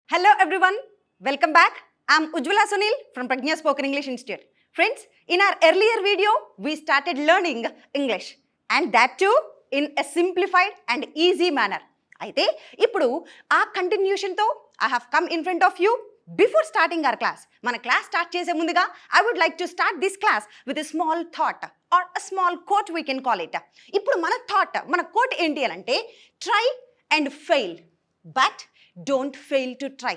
Hello everyone, welcome back. I'm Ujjwala Sunil from Pragya Spoken English Institute. Friends, in our earlier video, we started learning English and that too in a simplified and easy manner. అయితే ఇప్పుడు ఆ కంటిన్యూషన్తో I have come in front of you. Before starting our class, మన class start చేసే ముందుగా I would like to start this class with a small thought or a small quote we can call it. ఇప్పుడు మన thought, మన coat ఏంటి అని అంటే try and fail, but don't fail to try.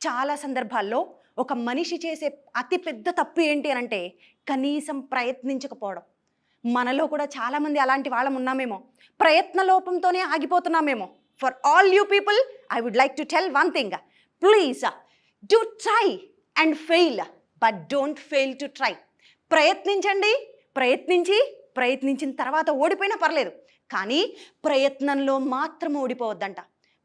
చాలా సందర్భాల్లో ఒక మనిషి చేసే అతి పెద్ద తప్పు ఏంటి అని అంటే కనీసం ప్రయత్నించకపోవడం. మనలో కూడా చాలామంది అలాంటి వాళ్ళం ఉన్నామేమో, ప్రయత్న లోపంతోనే ఆగిపోతున్నామేమో. For all you people I would like to tell one thing, please do try and fail, but don't fail to try. ప్రయత్నించండి, ప్రయత్నించిన తర్వాత ఓడిపోయినా పర్లేదు, కానీ ప్రయత్నంలో మాత్రం ఓడిపోవద్దంట.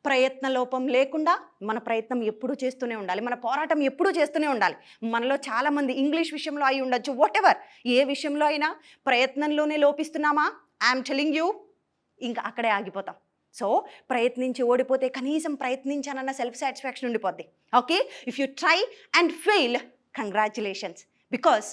ప్రయత్న లోపం లేకుండా మన ప్రయత్నం ఎప్పుడూ చేస్తూనే ఉండాలి, మన పోరాటం ఎప్పుడూ చేస్తూనే ఉండాలి. మనలో చాలామంది ఇంగ్లీష్ విషయంలో అయి ఉండొచ్చు, వాట్ ఎవర్, ఏ విషయంలో అయినా ప్రయత్నంలోనే లోపిస్తున్నామా, ఐఎమ్ టెలింగ్ యూ, ఇంకా అక్కడే ఆగిపోతాం. సో ప్రయత్నించి ఓడిపోతే కనీసం ప్రయత్నించానన్న సెల్ఫ్ సాటిస్ఫాక్షన్ ఉండిపోద్ది. Okay, if you try and fail, congratulations, because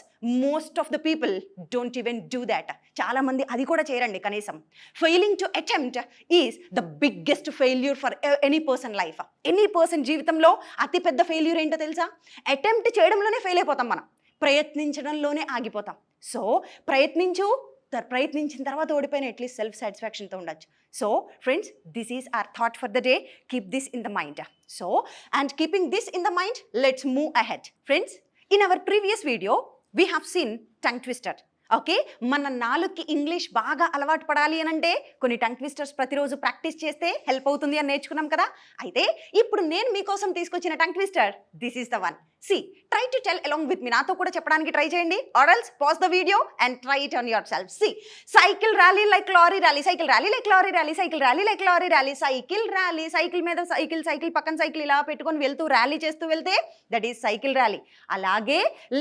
most of the people don't even do that. చాలామంది అది కూడా చేయరండి కనీసం. Failing to attempt is the biggest failure for any person life. Any person జీవితంలో అతిపెద్ద failure ఏంటో తెలుసా? అటెంప్ట్ చేయడంలోనే ఫెయిల్ అయిపోతాం, మనం ప్రయత్నించడంలోనే ఆగిపోతాం. సో ప్రయత్నించిన తర్వాత ఓడిపోయిన అట్లీస్ట్ సెల్ఫ్ సాటిస్ఫాక్షన్తో ఉండొచ్చు. So friends, this is our thought for the day. Keep this in the mind. So and keeping this in the mind, let's move ahead. Friends, in our previous video we have seen tongue twister. Okay, మన నాలుగుకి English బాగా అలవాటు పడాలి అని అంటే కొన్ని tongue twisters ప్రతిరోజు practice చేస్తే హెల్ప్ అవుతుంది అని నేర్చుకున్నాం కదా. అయితే ఇప్పుడు నేను మీకోసం తీసుకొచ్చిన tongue twister, this is the one. C, try to tell along with me. నాతో కూడా చెప్పడానికి ట్రై చేయండి, or else pause the video and try it on yourself. C, cycle rally like lorry rally, cycle rally like lorry rally, cycle rally like lorry rally, cycle rally, cycle మీద cycle పక్కన cycle ఇలా పెట్టుకొని వెళ్తూ rally చేస్తూ వెళ్తే that is cycle rally. అలాగే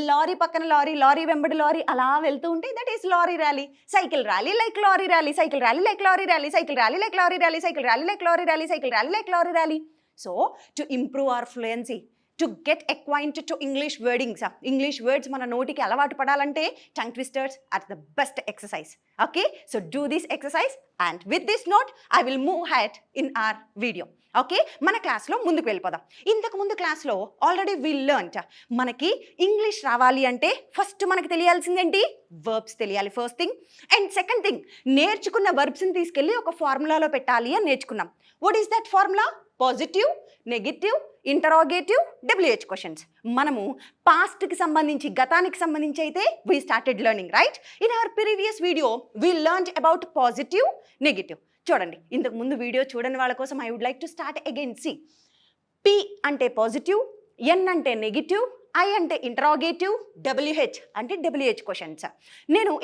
lorry పక్కన lorry, lorry వెంబడి లారీ అలా వెళ్తూ ఉంటే that is lorry rally. Cycle rally like lorry rally, cycle rally like lorry rally, cycle rally like lorry rally, cycle rally like lorry rally, cycle rally like lorry rally. So to improve our fluency, to get acquainted to English wordings, English words మన నోటికి అలవాటు పడాలంటే tongue twisters are the best exercise. Okay, so do this exercise and with this note I will move head in our video. Okay, మన క్లాస్లో ముందుకు వెళ్ళిపోదాం. ఇంతకు ముందు క్లాస్లో ఆల్రెడీ వి లెర్న్డ్, మనకి ఇంగ్లీష్ రావాలి అంటే ఫస్ట్ మనకి తెలియాల్సిందేంటి? వర్బ్స్ తెలియాలి, first thing. And second thing, నేర్చుకున్న వర్బ్స్ని తీసుకెళ్ళి ఒక ఫార్ములాలో పెట్టాలి అని నేర్చుకున్నాం. What is that formula? Positive, negative, interrogative, WH questions. మనము పాస్ట్కి సంబంధించి, గతానికి సంబంధించి అయితే we started learning, right? In our previous video we learned about positive, negative. చూడండి, ఇంతకు ముందు వీడియో చూడని వాళ్ళ కోసం I would like to start again. C, P అంటే పాజిటివ్, ఎన్ అంటే నెగిటివ్, ఐ అంటే ఇంటరాగేటివ్, డబ్ల్యూహెచ్ అంటే డబ్ల్యూహెచ్ క్వశ్చన్స్.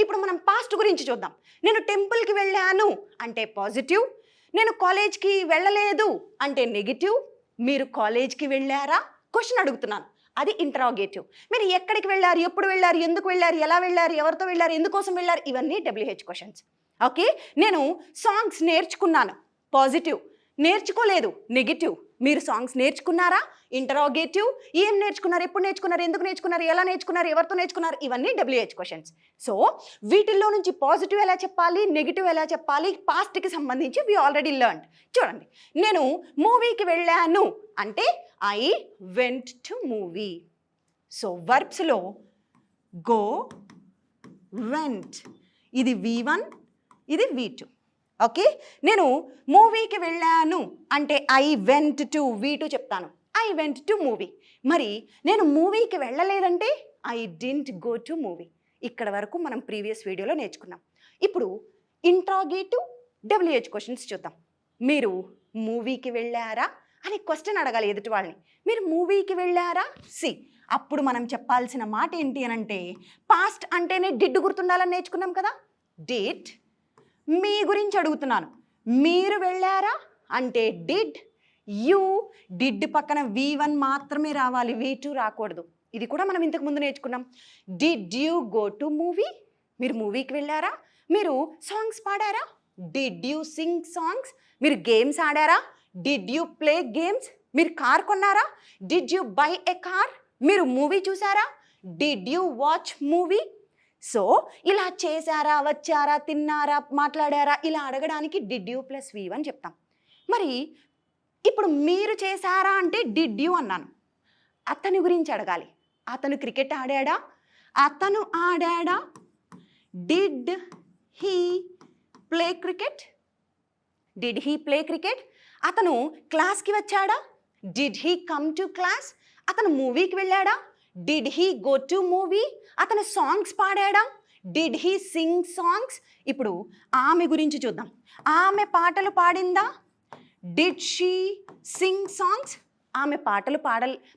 ఇప్పుడు మనం పాస్ట్ గురించి చూద్దాం. నేను టెంపుల్కి వెళ్ళాను అంటే పాజిటివ్, నేను కాలేజ్కి వెళ్ళలేదు అంటే నెగిటివ్, మీరు కాలేజ్కి వెళ్ళారా క్వశ్చన్ అడుగుతున్నాను, అది ఇంటరాగేటివ్. మీరు ఎక్కడికి వెళ్ళారు, ఎప్పుడు వెళ్ళారు, ఎందుకు వెళ్ళారు, ఎలా వెళ్ళారు, ఎవరితో వెళ్ళారు, ఎందుకోసం వెళ్ళారు, ఇవన్నీ డబ్ల్యూహెచ్ క్వశ్చన్స్. ఓకే, నేను సాంగ్స్ నేర్చుకున్నాను పాజిటివ్, నేర్చుకోలేదు నెగిటివ్, మీరు సాంగ్స్ నేర్చుకున్నారా ఇంటరాగేటివ్. ఏం నేర్చుకున్నారు, ఎప్పుడు నేర్చుకున్నారు, ఎందుకు నేర్చుకున్నారు, ఎలా నేర్చుకున్నారు, ఎవరితో నేర్చుకున్నారు, ఇవన్నీ డబ్ల్యూహెచ్ క్వశ్చన్స్. సో వీటిల్లో నుంచి పాజిటివ్ ఎలా చెప్పాలి, నెగిటివ్ ఎలా చెప్పాలి, పాస్ట్కి సంబంధించి వి ఆల్రెడీ లెర్న్డ్. చూడండి, నేను మూవీకి వెళ్ళాను అంటే I went to movie. So వర్బ్స్లో గో, వెంట్, ఇది V1, ఇది V2. ఓకే, నేను మూవీకి వెళ్ళాను అంటే ఐ వెంట్ టు V2 చెప్తాను, ఐ వెంట్ టు మూవీ. మరి నేను మూవీకి వెళ్ళలేదంటే I didn't go to movie. ఇక్కడ వరకు మనం ప్రీవియస్ వీడియోలో నేర్చుకున్నాం. ఇప్పుడు ఇంట్రాగేటివ్, డబ్ల్యూహెచ్ క్వశ్చన్స్ చూద్దాం. మీరు మూవీకి వెళ్ళారా అని క్వశ్చన్ అడగాలి ఎదుటి వాళ్ళని. మీరు మూవీకి వెళ్ళారా? సి, అప్పుడు మనం చెప్పాల్సిన మాట ఏంటి అని అంటే, పాస్ట్ అంటేనే డిడ్ గుర్తుండాలని నేర్చుకున్నాం కదా. డిడ్, మీ గురించి అడుగుతున్నాను, మీరు వెళ్ళారా అంటే డిడ్. యూ, డిడ్ పక్కన V1 మాత్రమే రావాలి, V2 రాకూడదు. ఇది కూడా మనం ఇంతకు ముందు నేర్చుకున్నాం. Did you go to movie, మీరు మూవీకి వెళ్ళారా. మీరు సాంగ్స్ పాడారా, డిడ్ యూ సింగ్ సాంగ్స్. మీరు గేమ్స్ ఆడారా, డిడ్ యూ ప్లే గేమ్స్. మీరు కార్ కొన్నారా? Did you buy a car? మీరు మూవీ చూసారా? Did you watch movie? So ఇలా చేశారా, వచ్చారా, తిన్నారా, మాట్లాడారా ఇలా అడగడానికి డిడ్ యూ ప్లస్ వి అని చెప్తాం. మరి ఇప్పుడు మీరు చేశారా అంటే డిడ్ యూ అన్నాను. అతని గురించి అడగాలి. అతను క్రికెట్ ఆడాడా? అతను ఆడాడా? Did he play cricket? Did he play cricket? అతను క్లాస్కి వచ్చాడా? Did he come to class? అతను మూవీకి వెళ్ళాడా? Did he go to movie? అతను సాంగ్స్ పాడాడా? Did he sing songs? ఇప్పుడు ఆమె గురించి చూద్దాం. ఆమె పాటలు పాడిందా? Did she sing songs? ఆమె పాటలు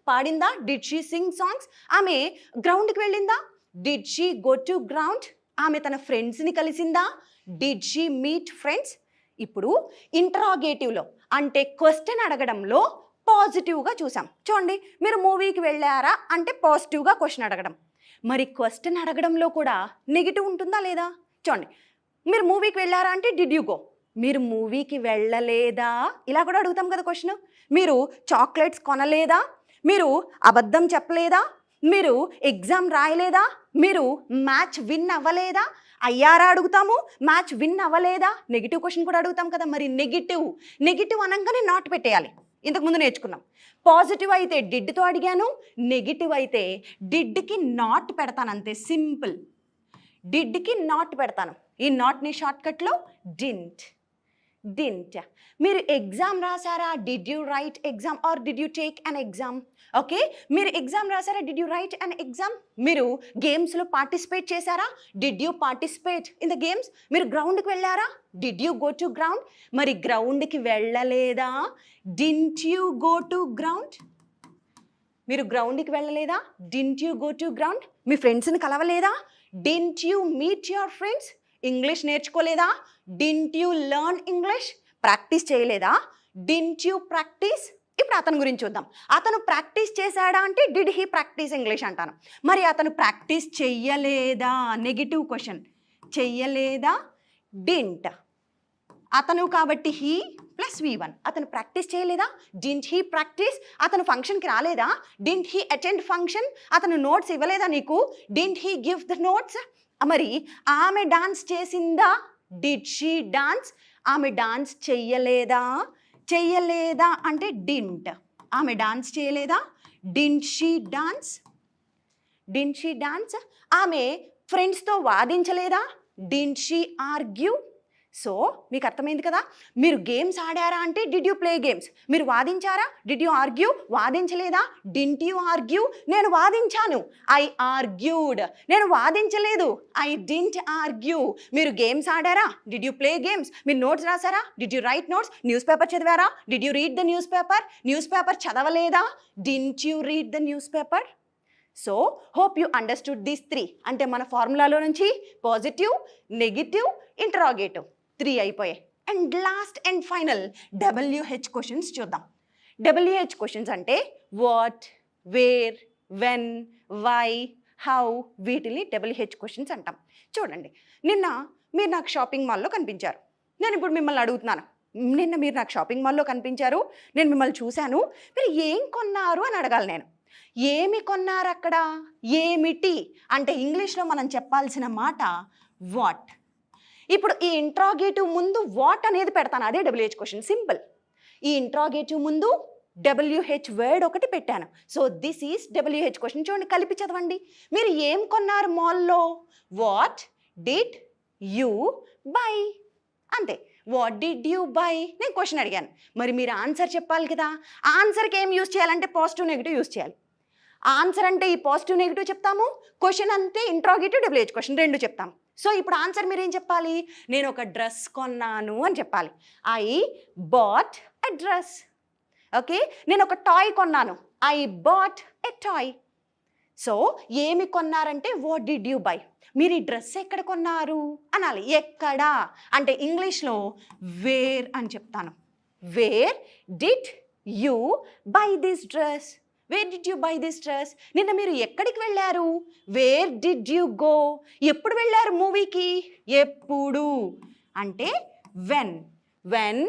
పాడిందా? Did she sing songs? ఆమె గ్రౌండ్కి వెళ్ళిందా? Did she go to ground? ఆమె తన ఫ్రెండ్స్ని కలిసిందా? Did she meet friends? ఇప్పుడు ఇంటరాగేటివ్లో అంటే క్వశ్చన్ అడగడంలో పాజిటివ్గా చూసాం. చూడండి, మీరు మూవీకి వెళ్ళారా అంటే పాజిటివ్గా క్వశ్చన్ అడగడం. మరి క్వశ్చన్ అడగడంలో కూడా నెగిటివ్ ఉంటుందా లేదా? చూడండి, మీరు మూవీకి వెళ్ళారా అంటే డిడ్ యూ గో? మీరు మూవీకి వెళ్ళలేదా? ఇలా కూడా అడుగుతాం కదా క్వశ్చన్. మీరు చాక్లెట్స్ కొనలేదా? మీరు అబద్ధం చెప్పలేదా? మీరు ఎగ్జామ్ రాయలేదా? మీరు మ్యాచ్ విన్ అవ్వలేదా? అయ్యారా అడుగుతాము, మ్యాచ్ విన్ అవ్వలేదా? నెగిటివ్ క్వశ్చన్ కూడా అడుగుతాం కదా. మరి నెగిటివ్ అనగానే నాట్ పెట్టేయాలి. ఇంతకుముందు నేర్చుకున్నాం. పాజిటివ్ అయితే డిడ్తో అడిగాను, నెగిటివ్ అయితే డిడ్కి నాట్ పెడతాను, అంతే సింపుల్. డిడ్కి నాట్ పెడతాను. ఈ నాట్ని షార్ట్కట్లో డింట్. మీరు ఎగ్జామ్ రాసారా? Did you write exam or did you take an exam? Okay, మీరు ఎగ్జామ్ రాసారా? Did you write an exam? మీరు గేమ్స్లో పార్టిసిపేట్ చేశారా? Did you participate in the games? మీరు గ్రౌండ్కి వెళ్ళారా? Did you go to ground? మరి గ్రౌండ్కి వెళ్ళలేదా? Didn't you go to ground? మీరు గ్రౌండ్కి వెళ్ళలేదా? Didn't you go to ground? మీ ఫ్రెండ్స్ని కలవలేదా? Didn't you meet your friends? English నేర్చుకోలేదా? Didn't you learn English? Practice చేయలేదా? Didn't you practice? ఇప్పుడు అతని గురించి చూద్దాం. అతను ప్రాక్టీస్ చేశాడా అంటే డిడ్ హీ ప్రాక్టీస్ ఇంగ్లీష్ అంటాను. మరి అతను ప్రాక్టీస్ చెయ్యలేదా? Negative question. చెయ్యలేదా? డింట్. అతను కాబట్టి హీ ప్లస్ V1. అతను ప్రాక్టీస్ చేయలేదా? Didn't he practice? అతను ఫంక్షన్కి రాలేదా? Didn't he attend function? అతను నోట్స్ ఇవ్వలేదా నీకు? Didn't he give the notes? మరి ఆమె డాన్స్ చేసిందా? Did she dance? ఆమె డాన్స్ చెయ్యలేదా అంటే డింట్. ఆమె డాన్స్ చేయలేదా? Didn't she dance? ఆమె ఫ్రెండ్స్తో వాదించలేదా? Didn't she argue? సో మీకు అర్థమైంది కదా. మీరు గేమ్స్ ఆడారా అంటే డిడ్ యూ ప్లే గేమ్స్? మీరు వాదించారా? Did you argue? వాదించలేదా? Didn't you argue? నేను వాదించాను, ఐ ఆర్గ్యూడ్. నేను వాదించలేదు, ఐ డింట్ ఆర్గ్యూ. మీరు గేమ్స్ ఆడారా? Did you play games? మీరు నోట్స్ రాసారా? Did you write notes? Newspaper చదివారా? Did you read the newspaper? Newspaper చదవలేదా? Didn't you read the newspaper? So hope you understood these 3. అంటే మన ఫార్ములాలో నుంచి positive, negative, interrogative 3 అయిపోయాయి. And last and final WH questions చూద్దాం. WH questions అంటే what, where, when, why, how, వీటిని WH questions అంటాం. చూడండి, నిన్న మీరు నాకు షాపింగ్ మాల్లో కనిపించారు. నేను ఇప్పుడు మిమ్మల్ని అడుగుతున్నాను, నిన్న మీరు నాకు షాపింగ్ మాల్లో కనిపించారు, నేను మిమ్మల్ని చూశాను, మీరు ఏం కొన్నారు అని అడగాలి నేను. ఏమి కొన్నారు అక్కడ? ఏమిటి అంటే ఇంగ్లీష్లో మనం చెప్పాల్సిన మాట వాట్. ఇప్పుడు ఈ ఇంట్రాగేటివ్ ముందు వాట్ అనేది పెడతాను, అదే WH క్వశ్చన్. సింపుల్. ఈ ఇంట్రాగేటివ్ ముందు WH వర్డ్ ఒకటి పెట్టాను. So this is WH question. చూడండి, కలిపి చదవండి. మీరు ఏం కొన్నారు మాల్లో? What did you buy? అంతే. What did you buy? నేను క్వశ్చన్ అడిగాను, మరి మీరు ఆన్సర్ చెప్పాలి కదా. ఆన్సర్కి ఏం యూజ్ చేయాలంటే పాజిటివ్, నెగిటివ్ యూజ్ చేయాలి. ఆన్సర్ అంటే ఈ పాజిటివ్, నెగిటివ్ చెప్తాము. క్వశ్చన్ అంతే ఇంట్రాగేటివ్, WH క్వశ్చన్ 2 చెప్తాం. సో ఇప్పుడు ఆన్సర్ మీరు ఏం చెప్పాలి? నేను ఒక డ్రెస్ కొన్నాను అని చెప్పాలి. I bought a dress. Okay, నేను ఒక టాయ్ కొన్నాను. I bought a toy. So ఏమి కొన్నారంటే వాట్ డిడ్ యూ బై. మీరు ఈ డ్రెస్ ఎక్కడ కొన్నారు అనాలి. ఎక్కడ అంటే ఇంగ్లీష్లో వేర్ అని చెప్తాను. Where did you buy this dress? Where did you buy this dress? నిన్న మీరు ఎక్కడికి వెళ్ళారు? Where did you go? ఎప్పుడు వెళ్ళారు మూవీకి? ఎప్పుడు అంటే when. When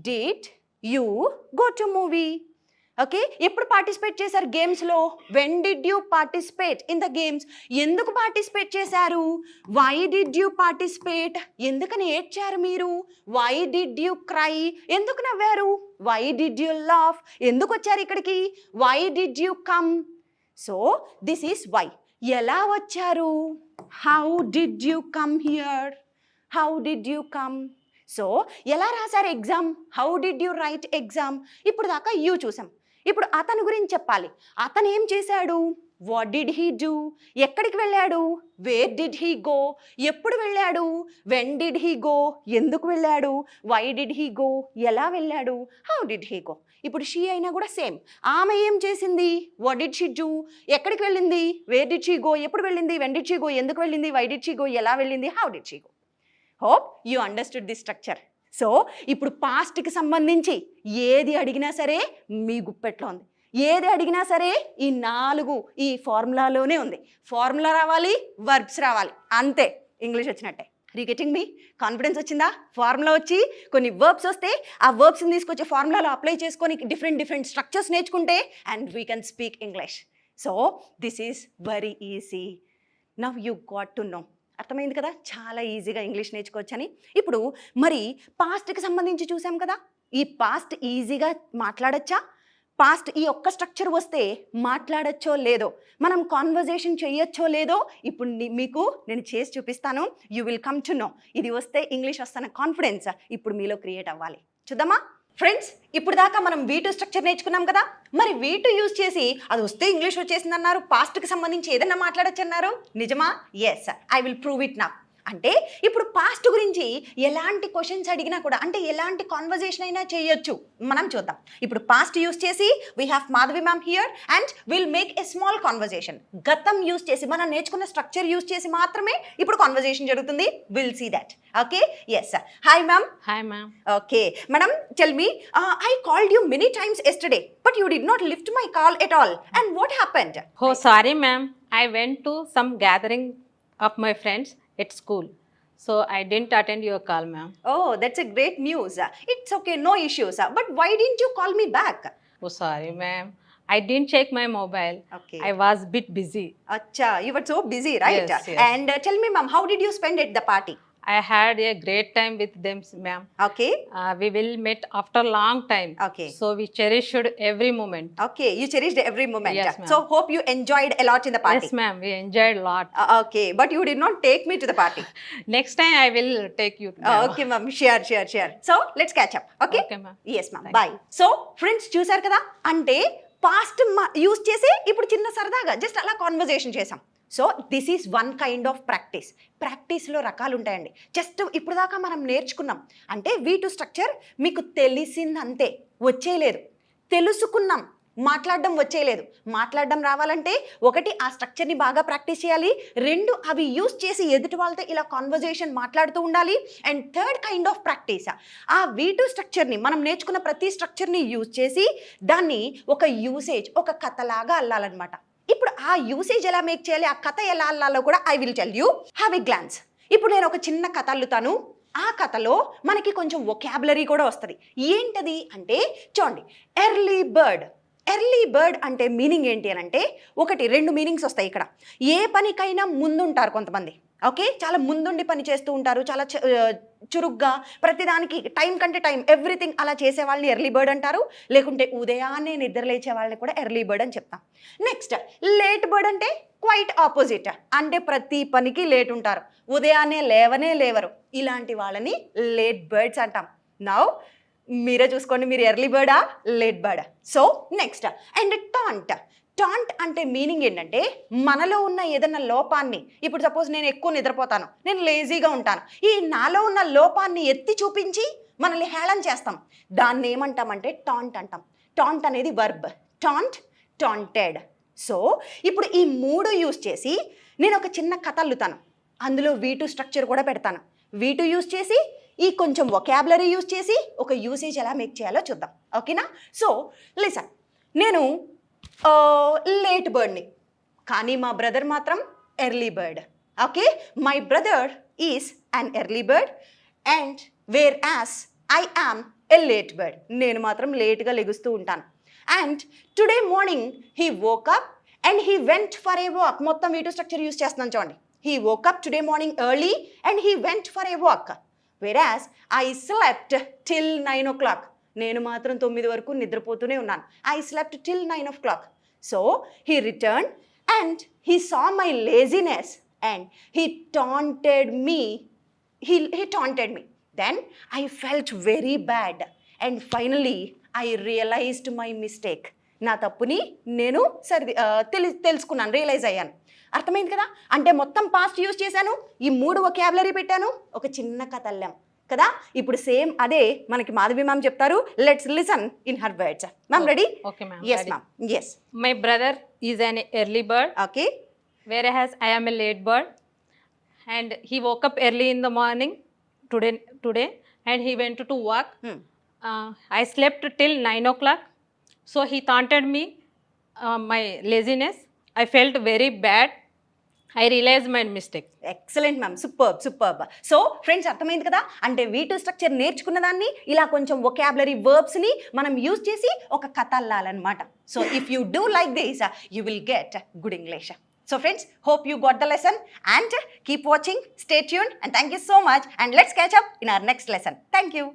did you go to movie? Okay, ఎప్పుడు పార్టిసిపేట్ చేశారు గేమ్స్లో? When did you participate in the games? ఎందుకు పార్టిసిపేట్ చేశారు? Why did you participate? ఎందుకని ఏడ్చారు మీరు? Why did you cry? ఎందుకు నవ్వారు? Why did you laugh? ఎందుకు వచ్చారు ఇక్కడికి? Why did you come? So this is why. ఎలా వచ్చారు? How did you come here? How did you come? So ఎలా రాశారు exam? How did you write exam? ఇప్పుడు దాకా యూ చూసాం. ఇప్పుడు అతని గురించి చెప్పాలి. అతను ఏం చేశాడు? What did he do? ఎక్కడికి వెళ్ళాడు? Where did he go? ఎప్పుడు వెళ్ళాడు? When did he go? ఎందుకు వెళ్ళాడు? Why did he go? ఎలా వెళ్ళాడు? How did he go? ఇప్పుడు షీ అయినా కూడా సేమ్. ఆమె ఏం చేసింది? What did she do? ఎక్కడికి వెళ్ళింది? Where did she go? ఎప్పుడు వెళ్ళింది? When did she go? ఎందుకు వెళ్ళింది? Why did she go? ఎలా వెళ్ళింది? How did she go? Hope you understood the structure. So ఇప్పుడు పాస్ట్కి సంబంధించి ఏది అడిగినా సరే మీ గుప్పెట్లో ఉంది. ఏది అడిగినా సరే ఈ 4 ఈ ఫార్ములాలోనే ఉంది. ఫార్ములా రావాలి, వర్బ్స్ రావాలి, అంతే. ఇంగ్లీష్ వచ్చినట్టే. గెటింగ్ మీ? కాన్ఫిడెన్స్ వచ్చిందా? ఫార్ములా వచ్చి కొన్ని వర్బ్స్ వస్తే ఆ వర్బ్స్ని తీసుకొచ్చే ఫార్ములాలో అప్లై చేసుకొని డిఫరెంట్ స్ట్రక్చర్స్ నేర్చుకుంటే and we can speak English. So this is very easy. Now you got to know. అర్థమైంది కదా చాలా ఈజీగా ఇంగ్లీష్ నేర్చుకోవచ్చని. ఇప్పుడు మరి పాస్ట్కి సంబంధించి చూసాం కదా. ఈ పాస్ట్ ఈజీగా మాట్లాడచ్చా? పాస్ట్ ఈ ఒక్క స్ట్రక్చర్ వస్తే మాట్లాడచ్చో లేదో, మనం కాన్వర్జేషన్ చేయొచ్చో లేదో ఇప్పుడు మీకు నేను చేసి చూపిస్తాను. You will come to know. ఇది వస్తే ఇంగ్లీష్ వస్తున్న కాన్ఫిడెన్స్ ఇప్పుడు మీలో క్రియేట్ అవ్వాలి. చూద్దామా ఫ్రెండ్స్? ఇప్పుడు దాకా మనం V2 స్ట్రక్చర్ నేర్చుకున్నాం కదా. మరి V2 యూజ్ చేసి అది వస్తే ఇంగ్లీష్ వచ్చేసింది అన్నారు. పాస్ట్కి సంబంధించి ఏదైనా మాట్లాడచ్చు అన్నారు. నిజమా? Yes, I will prove it now. అంటే ఇప్పుడు పాస్ట్ గురించి ఎలాంటి క్వశ్చన్స్ అడిగినా కూడా, అంటే ఎలాంటి కాన్వర్జేషన్ అయినా చేయొచ్చు. మనం చూద్దాం. ఇప్పుడు పాస్ట్ యూజ్ చేసి we have Madhavi ma'am here and will make a small conversation. గతం యూజ్ చేసి మనం నేర్చుకున్న స్ట్రక్చర్ యూజ్ చేసి మాత్రమే ఇప్పుడు కాన్వర్జేషన్ జరుగుతుంది. Will see that. Okay, yes. Hi ma'am. Hi ma'am. Okay madam, tell me, I called you many times yesterday but you did not lift my call at all, and what happened? Oh, sorry ma'am. I went to some gathering of my friends at school. So I didn't attend your call, ma'am. Oh, that's a great news. It's okay, no issues. But why didn't you call me back? Oh, sorry ma'am. I didn't check my mobile. Okay. I was a bit busy. Acha, you were so busy, right? Yes, yes. And tell me ma'am, how did you spend at the party? I had a great time with them, ma'am. Okay. We will meet after long time. Okay. So we cherished every moment. Okay, you cherished every moment. Yes, ma'am. So hope you enjoyed a lot in the party. Yes, ma'am. We enjoyed a lot. Okay, but you did not take me to the party. Next time I will take you. Ma'am. Okay ma'am, sure. So let's catch up. Okay. Okay, ma'am. Yes ma'am. Bye. So friends, చూసారు కదా, అంటే past use చేసి ఇప్పుడు చిన్న సరదాగా just అలా conversation చేసాం. So this is one kind of practice. ప్రాక్టీస్లో రకాలు ఉంటాయండి. జస్ట్ ఇప్పుడు దాకా మనం నేర్చుకున్నాం అంటే V2 స్ట్రక్చర్ మీకు తెలిసిందంతే, వచ్చేయలేదు. తెలుసుకున్నాం, మాట్లాడడం వచ్చేయలేదు. మాట్లాడడం రావాలంటే ఒకటి ఆ స్ట్రక్చర్ని బాగా ప్రాక్టీస్ చేయాలి, 2 అవి యూజ్ చేసి ఎదుటి వాళ్ళతో ఇలా కాన్వర్జేషన్ మాట్లాడుతూ ఉండాలి, and third kind of practice ఆ V2 స్ట్రక్చర్ని మనం నేర్చుకున్న ప్రతి స్ట్రక్చర్ని యూజ్ చేసి దాన్ని ఒక యూసేజ్, ఒక కథలాగా అల్లాలన్నమాట. ఇప్పుడు ఆ యూసేజ్ ఎలా మేక్ చేయాలి, ఆ కథ ఎలా అల్లాలో కూడా I will tell you. Have a glance. ఇప్పుడు నేను ఒక చిన్న కథ అల్లుతాను. ఆ కథలో మనకి కొంచెం వొకాబులరీ కూడా వస్తుంది. ఏంటది అంటే చూడండి, ఎర్లీ బర్డ్. ఎర్లీ బర్డ్ అంటే మీనింగ్ ఏంటి అని అంటే 2 మీనింగ్స్ వస్తాయి ఇక్కడ. ఏ పనికైనా ముందుంటారు కొంతమంది. ఓకే, చాలా ముందుండి పని చేస్తూ ఉంటారు, చాలా చురుగ్గా, ప్రతిదానికి టైం కంటే టైం, ఎవ్రీథింగ్ అలా చేసే వాళ్ళని ఎర్లీ బర్డ్ అంటారు. లేకుంటే ఉదయాన్నే నిద్ర లేచే వాళ్ళని కూడా ఎర్లీ బర్డ్ అని చెప్తాం. నెక్స్ట్ లేట్ బర్డ్ అంటే క్వైట్ ఆపోజిట్, అంటే ప్రతి పనికి లేట్ ఉంటారు, ఉదయాన్నే లేవరు. ఇలాంటి వాళ్ళని లేట్ బర్డ్స్ అంటాం. నౌ మీరే చూసుకోండి, మీరు ఎర్లీ బర్డా లేట్ బర్డా. సో నెక్స్ట్ అండ్ టాంట్ అంటే మీనింగ్ ఏంటంటే మనలో ఉన్న ఏదైనా లోపాన్ని, ఇప్పుడు సపోజ్ నేను ఎక్కువ నిద్రపోతాను, నేను లేజీగా ఉంటాను, ఈ నాలో ఉన్న లోపాన్ని ఎత్తి చూపించి మనల్ని హేళన చేస్తాం. దాన్ని ఏమంటామంటే టాంట్ అంటాం. టాంట్ అనేది వర్బ్. టాంటెడ్. సో ఇప్పుడు ఈ 3 యూజ్ చేసి నేను ఒక చిన్న కథ అల్లుతాను, అందులో V2 స్ట్రక్చర్ కూడా పెడతాను. V2 యూజ్ చేసి ఈ కొంచెం వొకాబులరీ యూజ్ చేసి ఒక యూసేజ్ ఎలా మేక్ చేయాలో చూద్దాం. ఓకేనా? సో లిసన్, నేను లేట్ బర్డ్ని, కానీ మా బ్రదర్ మాత్రం early bird. Okay, my brother is an early bird and where as I am a late bird. నేను మాత్రం లేట్గా లెగుస్తూ ఉంటాను. And today morning he woke up and he went for a walk. మొత్తం V2 structure use చేస్తున్నాను చూడండి. He woke up today morning early and he went for a walk. Whereas I slept till 9 o'clock. నేను మాత్రం 9 వరకు నిద్రపోతూనే ఉన్నాను. I slept till 9 o'clock. So he returned and he saw my laziness and he taunted me. He taunted me. Then I felt very bad and finally I realized my mistake. నా తప్పుని నేను తెలుసుకున్నాను, realise అయ్యాను. అర్థమైంది కదా? అంటే మొత్తం past use చేశాను, ఈ 3 వొకాబులరీ పెట్టాను, ఒక చిన్న కథ అల్లాం కదా. ఇప్పుడు సేమ్ అదే మనకి మాధవి మ్యామ్ చెప్తారు. Let's listen in her words. Ma'am ready? Okay, ma'am. Yes, Ready. ma'am. Yes. My brother is an early bird, Okay. whereas I am a late bird. And he woke up early in the morning today and he went to work. I slept till 9 o'clock. So he taunted me, my laziness. I felt very bad. I realized my mistake. Excellent ma'am, superb. So friends అర్థమైంది కదా, అంటే V2 structure నేర్చుకున్న దాన్ని ఇలా కొంచెం vocabulary వర్బ్స్ని మనం use చేసి ఒక కథ అల్లాలన్నమాట. So if you do like this you will get good English. So friends, hope you got the lesson and keep watching, stay tuned and thank you so much and let's catch up in our next lesson. Thank you.